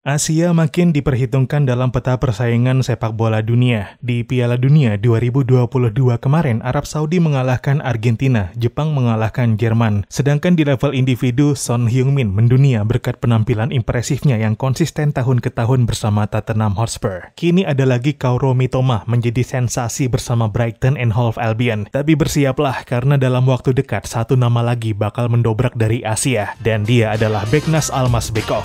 Asia makin diperhitungkan dalam peta persaingan sepak bola dunia. Di Piala Dunia 2022 kemarin, Arab Saudi mengalahkan Argentina, Jepang mengalahkan Jerman. Sedangkan di level individu, Son Heung-min mendunia berkat penampilan impresifnya yang konsisten tahun ke tahun bersama Tottenham Hotspur. Kini ada lagi Kaoru Mitoma menjadi sensasi bersama Brighton and Hove Albion. Tapi bersiaplah karena dalam waktu dekat satu nama lagi bakal mendobrak dari Asia, dan dia adalah Beknaz Almazbekov.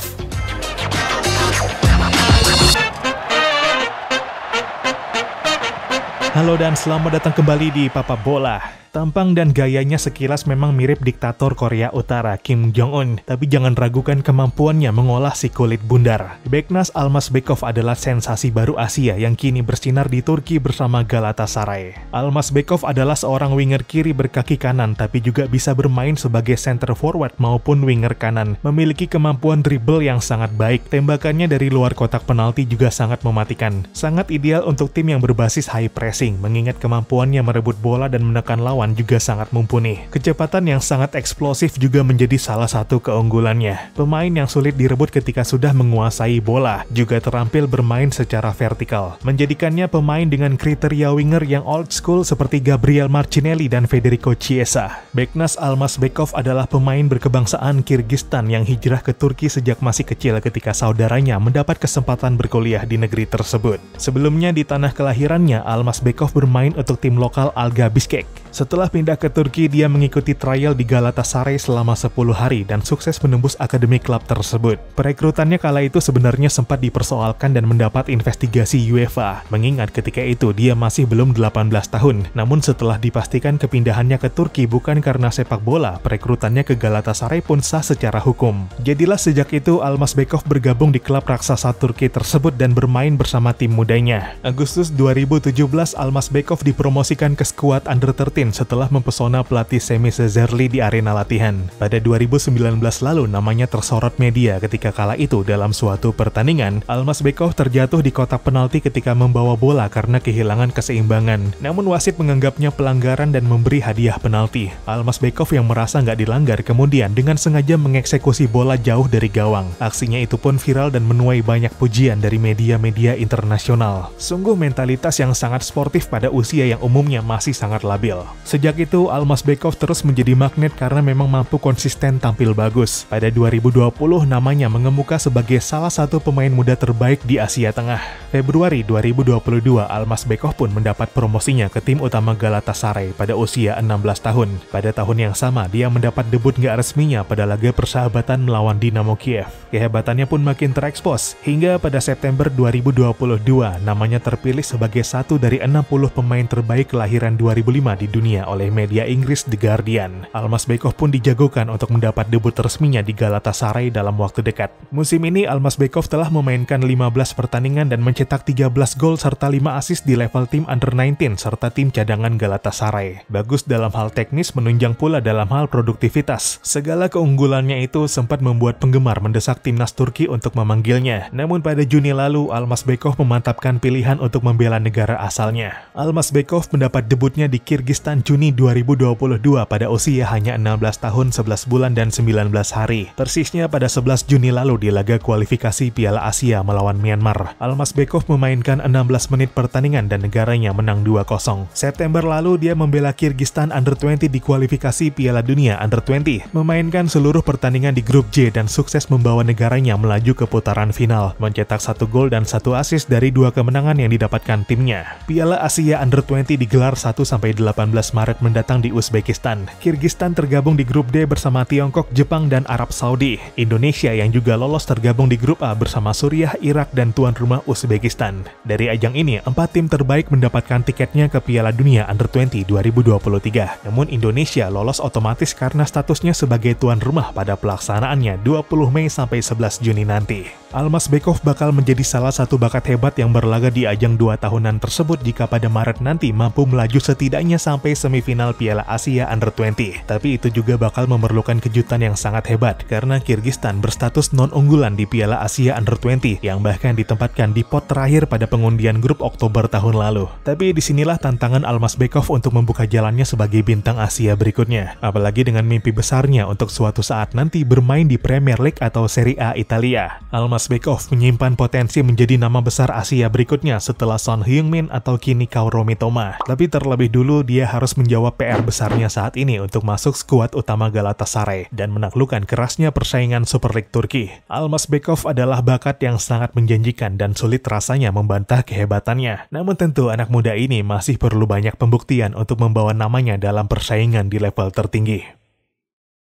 Halo dan selamat datang kembali di Papa Bola. Tampang dan gayanya sekilas memang mirip diktator Korea Utara Kim Jong-un, tapi jangan ragukan kemampuannya mengolah si kulit bundar. Beknaz Almazbekov adalah sensasi baru Asia yang kini bersinar di Turki bersama Galatasaray. Almazbekov adalah seorang winger kiri berkaki kanan, tapi juga bisa bermain sebagai center forward maupun winger kanan. Memiliki kemampuan dribble yang sangat baik, tembakannya dari luar kotak penalti juga sangat mematikan. Sangat ideal untuk tim yang berbasis high pressing, mengingat kemampuannya merebut bola dan menekan lawan juga sangat mumpuni. Kecepatan yang sangat eksplosif juga menjadi salah satu keunggulannya. Pemain yang sulit direbut ketika sudah menguasai bola, juga terampil bermain secara vertikal, menjadikannya pemain dengan kriteria winger yang old school seperti Gabriel Martinelli dan Federico Chiesa. Beknaz Almazbekov adalah pemain berkebangsaan Kirgistan yang hijrah ke Turki sejak masih kecil ketika saudaranya mendapat kesempatan berkuliah di negeri tersebut. Sebelumnya di tanah kelahirannya, Almazbekov bermain untuk tim lokal Alga Bishkek. Setelah pindah ke Turki, dia mengikuti trial di Galatasaray selama 10 hari dan sukses menembus akademi klub tersebut. Perekrutannya kala itu sebenarnya sempat dipersoalkan dan mendapat investigasi UEFA, mengingat ketika itu dia masih belum 18 tahun. Namun setelah dipastikan kepindahannya ke Turki bukan karena sepak bola, perekrutannya ke Galatasaray pun sah secara hukum. Jadilah sejak itu Almazbekov bergabung di klub raksasa Turki tersebut dan bermain bersama tim mudanya. Agustus 2017, Almazbekov dipromosikan ke skuad Under 13 setelah mempesona pelatih Semi Cezerli di arena latihan. Pada 2019 lalu namanya tersorot media ketika kala itu dalam suatu pertandingan, Almazbekov terjatuh di kotak penalti ketika membawa bola karena kehilangan keseimbangan. Namun wasit menganggapnya pelanggaran dan memberi hadiah penalti. Almazbekov yang merasa nggak dilanggar kemudian dengan sengaja mengeksekusi bola jauh dari gawang. Aksinya itu pun viral dan menuai banyak pujian dari media-media internasional. Sungguh mentalitas yang sangat sportif pada usia yang umumnya masih sangat labil. Sejak itu, Almazbekov terus menjadi magnet karena memang mampu konsisten tampil bagus. Pada 2020, namanya mengemuka sebagai salah satu pemain muda terbaik di Asia Tengah. Februari 2022, Almazbekov pun mendapat promosinya ke tim utama Galatasaray pada usia 16 tahun. Pada tahun yang sama, dia mendapat debut nggak resminya pada laga persahabatan melawan Dinamo Kiev. Kehebatannya pun makin terekspos, hingga pada September 2022, namanya terpilih sebagai satu dari 60 pemain terbaik kelahiran 2005 di dunia oleh media Inggris The Guardian. Almazbekov pun dijagokan untuk mendapat debut resminya di Galatasaray dalam waktu dekat. Musim ini Almazbekov telah memainkan 15 pertandingan dan mencetak 13 gol serta 5 assist di level tim Under 19 serta tim cadangan Galatasaray. Bagus dalam hal teknis, menunjang pula dalam hal produktivitas. Segala keunggulannya itu sempat membuat penggemar mendesak timnas Turki untuk memanggilnya. Namun pada Juni lalu, Almazbekov memantapkan pilihan untuk membela negara asalnya. Almazbekov mendapat debutnya di Kirgistan Juni 2022 pada usia hanya 16 tahun 11 bulan dan 19 hari. Persisnya pada 11 Juni lalu di laga kualifikasi Piala Asia melawan Myanmar. Almazbekov memainkan 16 menit pertandingan dan negaranya menang 2-0. September lalu dia membela Kirgistan Under 20 di kualifikasi Piala Dunia Under 20. Memainkan seluruh pertandingan di grup J dan sukses membawa negaranya melaju ke putaran final. Mencetak 1 gol dan 1 assist dari 2 kemenangan yang didapatkan timnya. Piala Asia Under 20 digelar 1-18 Maret mendatang di Uzbekistan. Kirgistan tergabung di grup D bersama Tiongkok, Jepang, dan Arab Saudi. Indonesia yang juga lolos tergabung di grup A bersama Suriah, Irak, dan tuan rumah Uzbekistan. Dari ajang ini, 4 tim terbaik mendapatkan tiketnya ke Piala Dunia Under 20 2023. Namun Indonesia lolos otomatis karena statusnya sebagai tuan rumah pada pelaksanaannya 20 Mei sampai 11 Juni nanti. Almazbekov bakal menjadi salah satu bakat hebat yang berlaga di ajang 2 tahunan tersebut jika pada Maret nanti mampu melaju setidaknya sampai sampai semifinal Piala Asia Under-20. Tapi itu juga bakal memerlukan kejutan yang sangat hebat karena Kyrgyzstan berstatus non-unggulan di Piala Asia Under-20 yang bahkan ditempatkan di pot terakhir pada pengundian grup Oktober tahun lalu. Tapi disinilah tantangan Almazbekov untuk membuka jalannya sebagai bintang Asia berikutnya. Apalagi dengan mimpi besarnya untuk suatu saat nanti bermain di Premier League atau Serie A Italia. Almazbekov menyimpan potensi menjadi nama besar Asia berikutnya setelah Son Heung-min atau kini Kaoru Mitoma. Tapi terlebih dulu dia harus menjawab PR besarnya saat ini untuk masuk skuad utama Galatasaray dan menaklukkan kerasnya persaingan Super League Turki. Almazbekov adalah bakat yang sangat menjanjikan dan sulit rasanya membantah kehebatannya. Namun tentu anak muda ini masih perlu banyak pembuktian untuk membawa namanya dalam persaingan di level tertinggi.